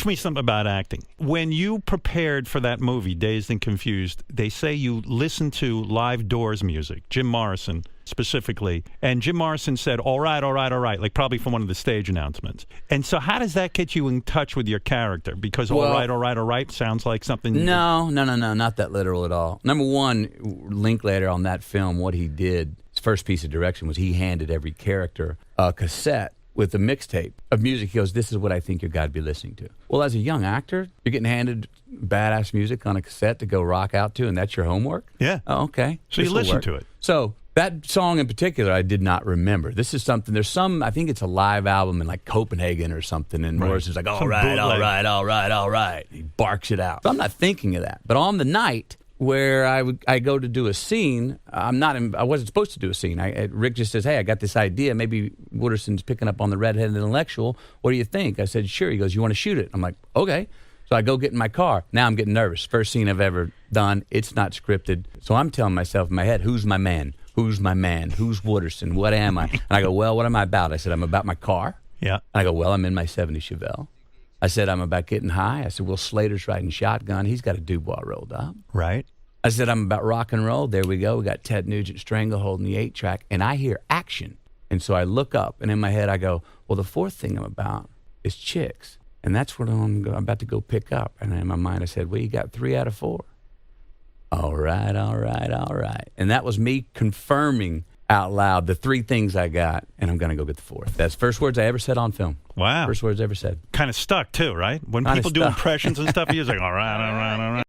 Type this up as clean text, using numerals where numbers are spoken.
Teach me something about acting. When you prepared for that movie, Dazed and Confused, they say you listened to live Doors music, Jim Morrison specifically, and Jim Morrison said, all right, all right, all right, like probably from one of the stage announcements. And so how does that get you in touch with your character? Because all right, all right, all right sounds like something... No, not that literal at all. Number one, Linklater on that film, what he did, his first piece of direction was he handed every character a cassette with a mixtape of music. He goes, this is what I think you're got to be listening to. Well, as a young actor, you're getting handed badass music on a cassette to go rock out to, and that's your homework? Yeah. Oh, okay. So you listen to it. So that song in particular, I did not remember. This is something, there's some, I think it's a live album in like Copenhagen or something, and Morrison's like, all right, all right, all right, all right. He barks it out. So I'm not thinking of that. But on the night where I go to do a scene, I wasn't supposed to do a scene. Rick just says, hey, I got this idea. Maybe Wooderson's picking up on the redheaded intellectual. What do you think? I said, sure. He goes, you want to shoot it? I'm like, okay. So I go get in my car. Now I'm getting nervous. First scene I've ever done. It's not scripted. So I'm telling myself in my head, who's my man? Who's my man? Who's Wooderson? What am I? And I go, well, what am I about? I said, I'm about my car. Yeah. And I go, well, I'm in my 70 Chevelle. I said, I'm about getting high. I said, well, Slater's riding shotgun. He's got a Dubois rolled up. Right. I said, I'm about rock and roll. There we go. We got Ted Nugent Stranglehold in the 8-track. And I hear action. And so I look up, and in my head I go, well, the fourth thing I'm about is chicks. And that's what I'm about to go pick up. And in my mind I said, well, you got 3 out of 4. All right, all right, all right. And that was me confirming out loud the 3 things I got, and I'm going to go get the 4th. That's first words I ever said on film. Wow. First words I ever said. Kind of stuck, too, right? When Kinda people do stuck. impressions and stuff, you're like, all right, all right, all right.